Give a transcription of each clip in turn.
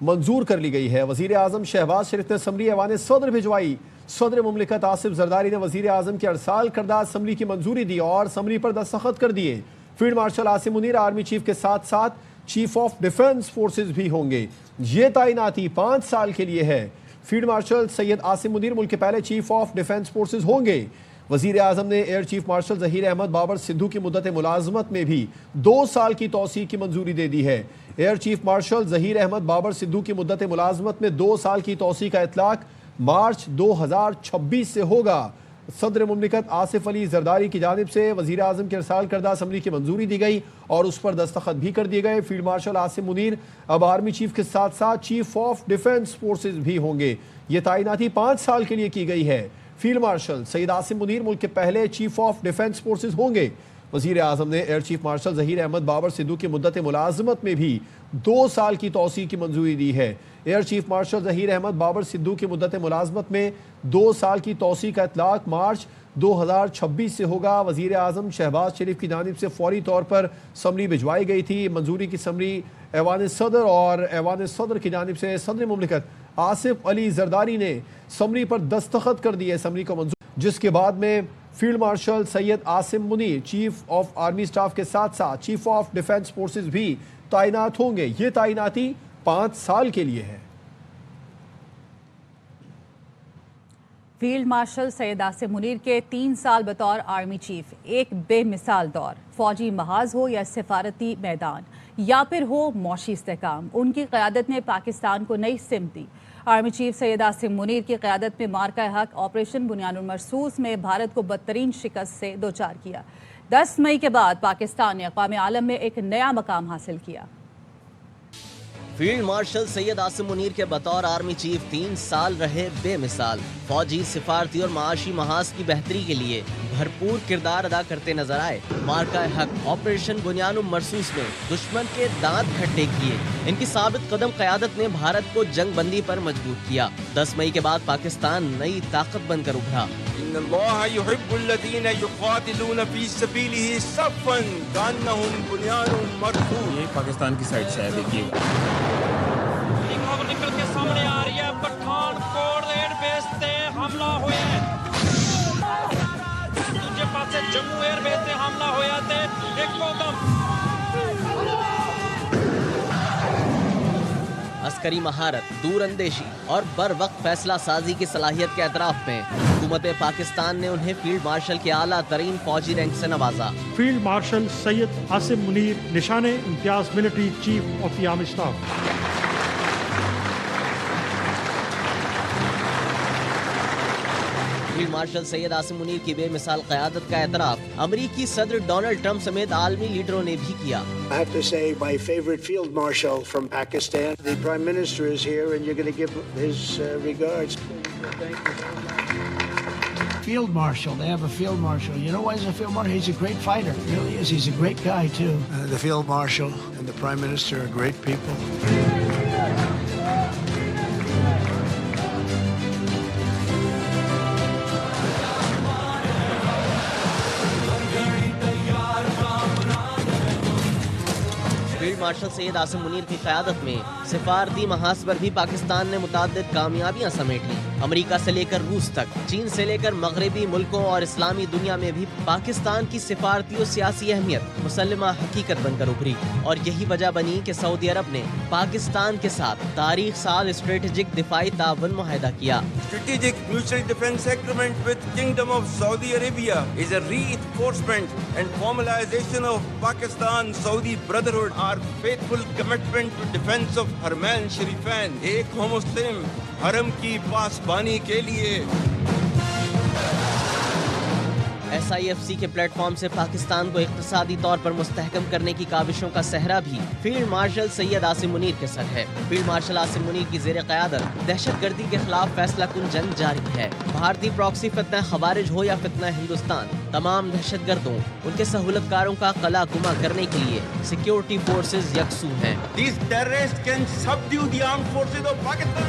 منظور کر لی گئی ہے۔ وزیر اعظم شہباز شریف نے سمری ایوان صدر بھجوائی۔ صدر مملکت آصف زرداری نے وزیر اعظم کے ارسال کردہ اسمبلی کی منظوری دی اور اسمبلی پر دستخط کر دیے۔ Field marshal Asim Munir army chief کے ساتھ ساتھ چیف آف ڈیفنس فورسز بھی ہوں گے۔ یہ تعیناتی 5 سال کے لیے ہے۔ فیلڈ مارشل سید عاصم منیر ملک کے پہلے چیف آف ڈیفنس فورسز ہوں گے۔ وزیر اعظم نے air chief marshal Zaheer Ahmed Babar Sidhu کی مدت ملازمت میں بھی 2 سال کی توسیع کی منظوری دے دی ہے۔ Air chief marshal Zaheer Ahmed Babar Sidhu کی مدت ملازمت میں 2 سال کی توسیع کا اطلاق مارچ 2026 سے ہوگا۔ صدر مملکت آصف علی زرداری کی جانب سے وزیر اعظم کے ارسال کردہ اسمبلی کی منظوری دی گئی اور اس پر دستخط بھی کر دیے گئے۔ فیلڈ مارشل عاصم منیر اب آرمی چیف کے ساتھ ساتھ چیف آف ڈیفنس فورسز بھی ہوں گے۔ یہ تعیناتی 5 سال کے لیے کی گئی ہے۔ فیلڈ مارشل سید عاصم منیر ملک کے پہلے چیف آف ڈیفنس فورسز ہوں گے۔ وزیر اعظم نے air chief marshal Zaheer Ahmed Babar Sidhu کی مدت ملازمت میں بھی 2 سال کی توسیع کی منظوری دی ہے۔ Air chief marshal Zaheer Ahmed Babar Sidhu کی مدت ملازمت میں 2 سال کی توسیع کا اطلاق مارچ 2026 سے ہوگا۔ وزیر اعظم شہباز شریف کی جانب سے فوری طور پر سمری بھجوائی گئی تھی۔ منظوری کی سمری ایوان صدر اور ایوان صدر کی جانب سے صدر مملکت آصف علی زرداری نے سمری پر دستخط کر دیے سمری کو منظور، جس کے بعد میں field marshal Syed Asim Munir chief of army staff کے ساتھ ساتھ چیف آف ڈیفنس فورسز بھی تعینات ہوں گے۔ یہ تعیناتی 5 سال کے لیے ہے۔ فیلڈ مارشل سید عاصم منیر کے 3 سال بطور آرمی چیف ایک بے مثال دور، فوجی محاذ ہو یا سفارتی میدان یا پھر ہو معاشی استحکام، ان کی قیادت نے پاکستان کو نئی سمت دی۔ آرمی چیف سید عاصم منیر کی قیادت میں مارکہ حق آپریشن بنیان المرصوص میں بھارت کو بدترین شکست سے دوچار کیا۔ 10 مئی کے بعد پاکستان نے اقوام عالم میں ایک نیا مقام حاصل کیا۔ فیلڈ مارشل سید عاصم منیر کے بطور آرمی چیف 3 سال رہے بے مثال، فوجی، سفارتی اور معاشی محاذ کی بہتری کے لیے بھرپور کردار ادا کرتے نظر آئے۔ مارکہ حق آپریشن بنیان المرصوص میں دشمن کے دانت کھٹے کیے۔ ان کی ثابت قدم قیادت نے بھارت کو جنگ بندی پر مجبور کیا۔ 10 مئی کے بعد پاکستان نئی طاقت بن کر ابھرا۔ ان اللہ یحب الذین یقاتلون فی سبیلہ صفا کانہم بنیان مرصوص۔ یہ پاکستان کی سائڈ سے ہے، دیکھیے خبر نکل کے سامنے آ رہی ہے، پٹھان کوٹ ایئر بیس تے حملہ ہویا ہے۔ دوجے پاسے جموں ایئر بیس تے حملہ ہویا تے ایک دم عسکری مہارت، دور اندیشی اور بر وقت فیصلہ سازی کی صلاحیت کے اعتراف میں حکومت پاکستان نے انہیں فیلڈ مارشل کے اعلیٰ ترین فوجی رینک سے نوازا۔ فیلڈ مارشل سید عاصم منیر نشان امتیاز military chief of the army staff. Field marshal Syed Asim Munir کی بے مثال قیادت کا اعتراف امریکی صدر ڈونلڈ ٹرمپ سمیت عالمی لیڈروں نے بھی کیا۔ I have to say my favorite field marshal from Pakistan. The Prime Minister is here and you're going to give his regards. Field Marshal, they have a Field Marshal. You know why he's a Field Marshal? He's a great fighter. He really is. He's a great guy too. The Field Marshal and the Prime Minister are great people. Field marshal Syed Asim Munir کی قیادت میں سفارتی محاذ پر بھی پاکستان نے متعدد کامیابیاں سمیٹیں۔ امریکہ سے لے کر روس تک، چین سے لے کر مغربی ملکوں اور اسلامی دنیا میں بھی پاکستان کی سفارتی اور سیاسی اہمیت مسلمہ حقیقت بن کر ابھری، اور یہی وجہ بنی کہ سعودی عرب نے پاکستان کے ساتھ تاریخ سال اسٹریٹجک دفاعی تعاون معاہدہ کیا۔ Strategic Mutual Defense Agreement with Kingdom of Saudi Arabia is a reinforcement and formalization of Pakistan-Saudi Brotherhood, our faithful commitment to defense of Haramain Sharifain, ایک ہو مسلم حرم کی پاسبانی کے لیے۔ SIFC کے پلیٹ فارم سے پاکستان کو اقتصادی طور پر مستحکم کرنے کی کاوشوں کا صحرا بھی فیلڈ مارشل سید عاصم منیر کے سر ہے۔ فیلڈ مارشل عاصم منیر کی زیر قیادت دہشت گردی کے خلاف فیصلہ کن جنگ جاری ہے۔ بھارتی پراکسی فتنہ خوارج ہو یا فتنہ ہندوستان، تمام دہشت گردوں، ان کے سہولت کاروں کا قلع گما کرنے کے لیے سیکیورٹی فورسز یکسو ہیں۔ These terrorists can subdue the armed forces of Pakistan.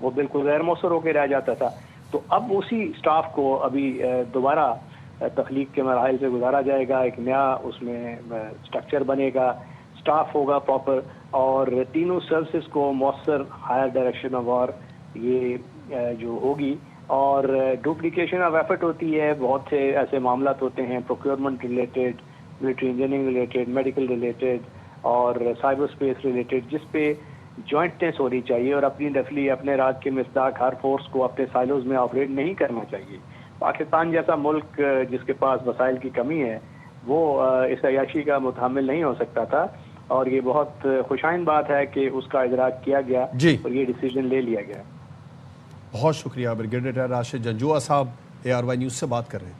وہ بالکل غیر مؤثر ہو کے رہ جاتا تھا. تو اب اسی اسٹاف کو ابھی دوبارہ تخلیق کے مراحل سے گزارا جائے گا. ایک نیا اس میں اسٹرکچر بنے گا, اسٹاف ہوگا پراپر, اور تینوں سروسز کو مؤثر ہائر ڈائریکشن آف وار یہ جو ہوگی. اور ڈپلیکیشن آف ایفرٹ ہوتی ہے, بہت سے ایسے معاملات ہوتے ہیں procurement related, military engineering related, medical related اور سائبر اسپیس ریلیٹڈ, جس پہ جوائنٹنس ہونی چاہیے. اور اپنی ڈفلی اپنے راج کے مصداق ہر فورس کو اپنے سائلوز میں آپریٹ نہیں کرنا چاہیے. پاکستان جیسا ملک جس کے پاس وسائل کی کمی ہے وہ اس عیاشی کا متحمل نہیں ہو سکتا تھا, اور یہ بہت خوشائن بات ہے کہ اس کا ادراک کیا گیا اور یہ ڈیسیجن لے لیا گیا. بہت شکریہ. بریگیڈیئر راشد جنجوعہ صاحب ARY نیوز سے بات کر رہے ہیں.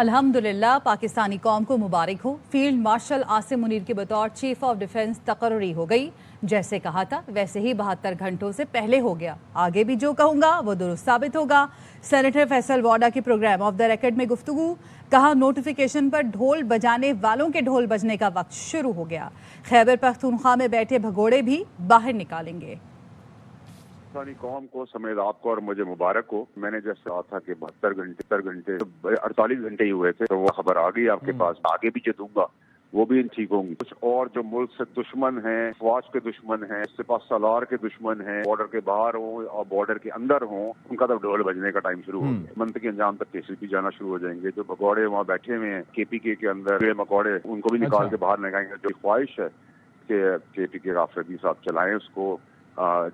الحمدللہ پاکستانی قوم کو مبارک ہو. فیلڈ مارشل عاصم منیر کے بطور چیف آف ڈیفنس تقرری ہو گئی. جیسے کہا تھا ویسے ہی 72 گھنٹوں سے پہلے ہو گیا. آگے بھی جو کہوں گا وہ درست ثابت ہوگا. سینیٹر فیصل واڈا کی پروگرام آف دا ریکارڈ میں گفتگو. کہا نوٹیفیکیشن پر ڈھول بجانے والوں کے ڈھول بجنے کا وقت شروع ہو گیا. خیبر پختونخوا میں بیٹھے بھگوڑے بھی باہر نکالیں گے. پاکستانی قوم کو سمیت آپ کو اور مجھے مبارک ہو. میں نے جیسے کہا تھا کہ 72 گھنٹے 48 گھنٹے ہی ہوئے تھے, تو وہ خبر آ گئی آپ کے پاس. آگے بھی جو دوں گا وہ بھی ٹھیک ہوں گی. کچھ اور جو ملک سے دشمن ہیں, فوج کے دشمن ہیں, سپاہ سالار کے دشمن ہیں, بارڈر کے باہر ہوں اور بارڈر کے اندر ہوں, ان کا تو ڈھول بجنے کا ٹائم شروع ہو گیا. منطقی انجام تک کیسز بھی جانا شروع ہو جائیں گے. جو بھگوڑے وہاں بیٹھے ہوئے ہیں KPK کے اندر, مکوڑے, ان کو بھی نکال کے باہر لگائیں گے. جو خواہش ہے کہ KPK غافر صاحب چلائیں اس کو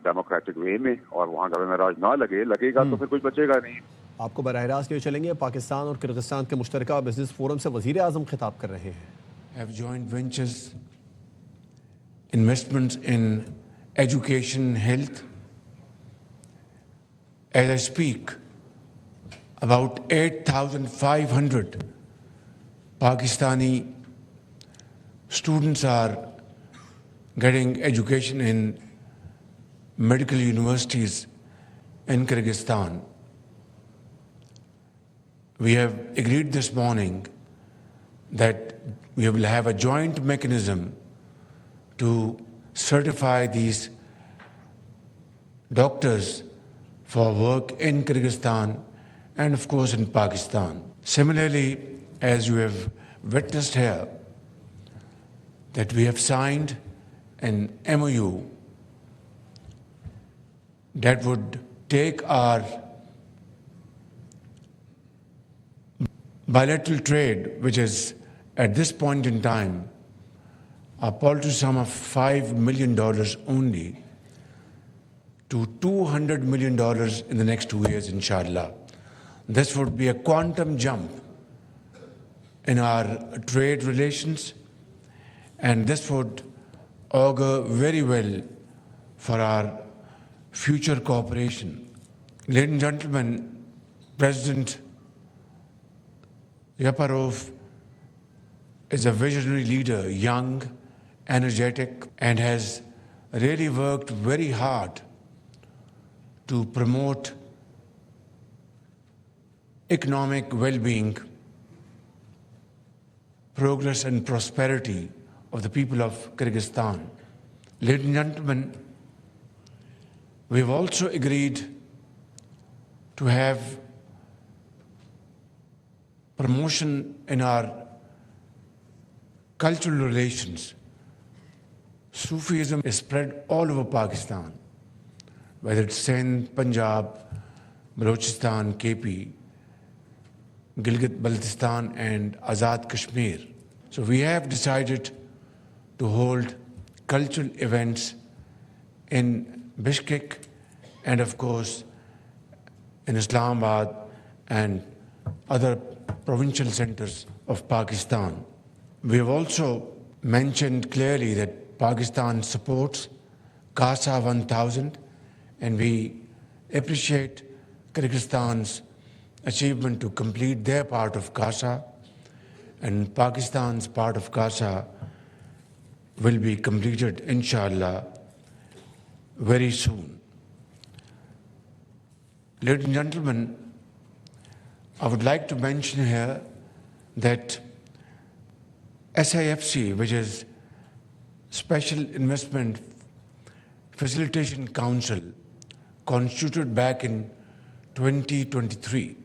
ڈیموکریٹک وے میں, اور وہاں گورنر راج نہ لگے گا تو پھر کچھ بچے گا نہیں. آپ کو براہ راست کے چلیں گے. پاکستان اور کرغزستان کے مشترکہ بزنس فورم سے وزیر اعظم خطاب کر رہے ہیں. Have joint ventures, investments in education, health. As I speak, about 8,500 Pakistani students are getting education in medical universities in Kyrgyzstan. We have agreed this morning that we will have a joint mechanism to certify these doctors for work in Kyrgyzstan and of course in Pakistan. Similarly, as you have witnessed here, that we have signed an MOU that would take our bilateral trade, which is at this point in time a paltry sum of $5 million only, to $200 million in the next 2 years, inshallah. This would be a quantum jump in our trade relations, and this would augur very well for our future cooperation. Ladies and gentlemen, President Yaparov is a visionary leader, young, energetic, and has really worked very hard to promote economic well-being, progress and prosperity of the people of Kyrgyzstan. Ladies and gentlemen, we have also agreed to have promotion in our cultural relations. Sufism is spread all over Pakistan, whether it's Sindh, Punjab, Balochistan, KP, Gilgit-Baltistan and Azad Kashmir. So we have decided to hold cultural events in Bishkek and of course in Islamabad and other provincial centers of Pakistan. We have also mentioned clearly that Pakistan supports CASA 1000, and we appreciate Kyrgyzstan's achievement to complete their part of CASA, and Pakistan's part of CASA will be completed, inshallah, very soon. Ladies and gentlemen, I would like to mention here that SIFC, which is Special Investment Facilitation Council, constituted back in 2023,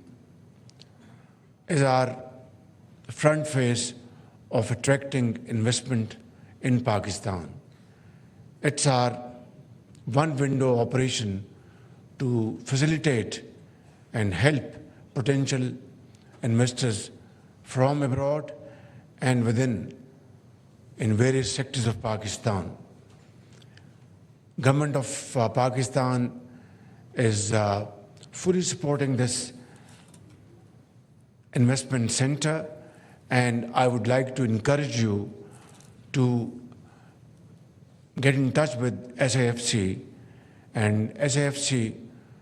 is our front face of attracting investment in Pakistan. It's our one window operation to facilitate and help potential investors from abroad and within in various sectors of Pakistan. Government of Pakistan is fully supporting this investment center, and I would like to encourage you to get in touch with SAFC, and SAFC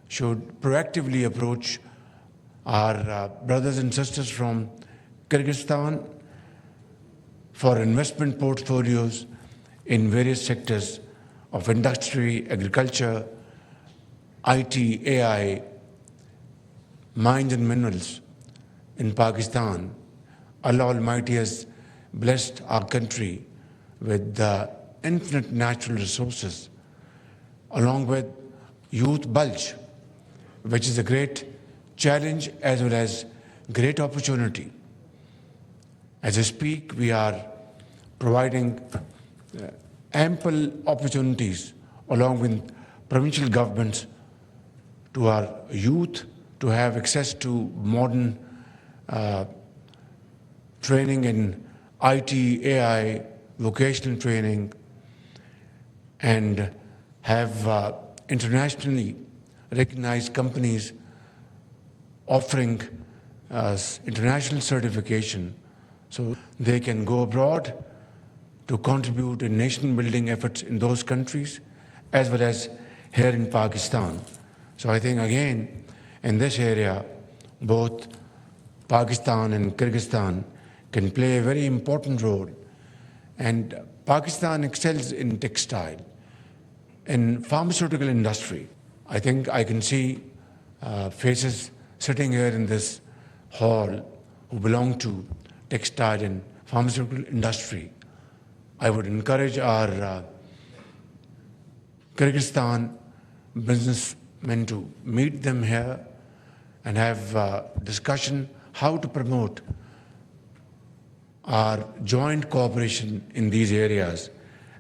should proactively approach our brothers and sisters from Kyrgyzstan for investment portfolios in various sectors of industry, agriculture, IT, AI, mines and minerals in Pakistan. Allah Almighty has blessed our country with infinite natural resources, along with youth bulge, which is a great challenge as well as great opportunity. As I speak, we are providing ample opportunities along with provincial governments to our youth to have access to modern training in IT, AI, vocational training, and have internationally recognized companies offering international certification so they can go abroad to contribute in nation-building efforts in those countries as well as here in Pakistan. So I think again, in this area, both Pakistan and Kyrgyzstan can play a very important role. And Pakistan excels in textile, in pharmaceutical industry. I think I can see faces sitting here in this hall who belong to textile and pharmaceutical industry. I would encourage our Kyrgyzstan businessmen to meet them here and have discussion how to promote our joint cooperation in these areas,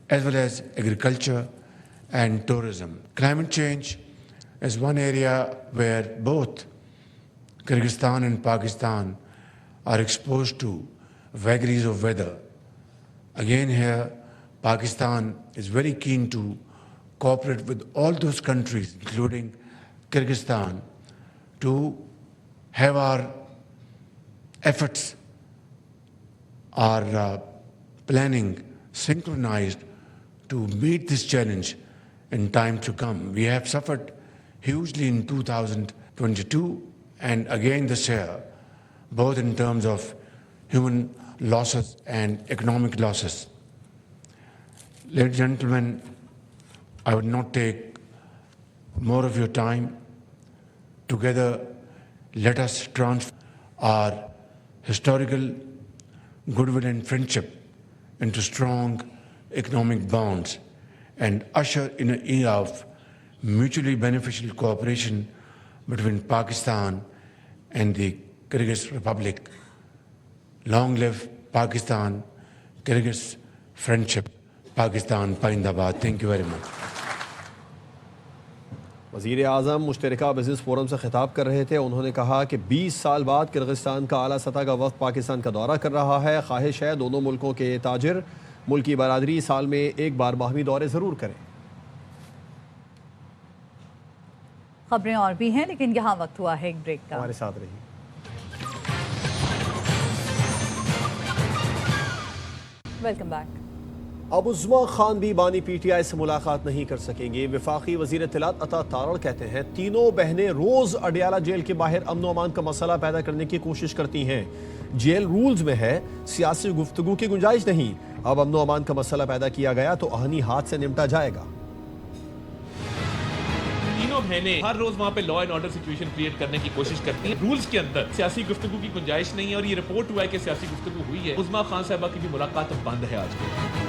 as well as agriculture and tourism. Climate change is one area where both Kyrgyzstan and Pakistan are exposed to vagaries of weather. Again here, Pakistan is very keen to cooperate with all those countries, including Kyrgyzstan, to have our efforts, our planning synchronized to meet this challenge in time to come. We have suffered hugely in 2022 and again this year, both in terms of human losses and economic losses. Ladies and gentlemen, I would not take more of your time. Together, let us transform our historical goodwill and friendship into strong economic bonds and usher in an era of mutually beneficial cooperation between Pakistan and the Kyrgyz Republic. Long live Pakistan, Kyrgyz friendship, Pakistan Paindabad. Thank you very much. وزیر اعظم مشترکہ business forum سے خطاب کر رہے تھے. انہوں نے کہا کہ 20 سال بعد کرغزستان کا اعلیٰ سطح کا وفد پاکستان کا دورہ کر رہا ہے. خواہش ہے دونوں ملکوں کے تاجر ملکی برادری سال میں ایک بار باہمی دورے ضرور کریں. خبریں اور بھی ہیں لیکن یہاں وقت ہوا ہے ایک بریک کا. ہمارے ساتھ رہیے. Welcome back. اب عظما خان بھی بانی پی ٹی آئی سے ملاقات نہیں کر سکیں گے. وفاقی وزیر اطلاعات عطا تارڑ کہتے ہیں تینوں بہنیں روز اڈیالہ جیل کے باہر امن و امان کا مسئلہ پیدا کرنے کی کوشش کرتی ہیں. جیل رولز میں ہے, سیاسی گفتگو کی گنجائش نہیں. اب امن و امان کا مسئلہ پیدا کیا گیا تو آہنی ہاتھ سے نمٹا جائے گا. تینوں بہنیں ہر روز وہاں پہ law and order situation create کرنے کی کوشش کرتی ہیں. رولز کے اندر سیاسی گفتگو کی گنجائش نہیں ہے اور یہ رپورٹ ہوا ہے کہ سیاسی گفتگو ہوئی ہے. عظما خان صاحبہ کی بھی ملاقات اب بند ہے آج کے.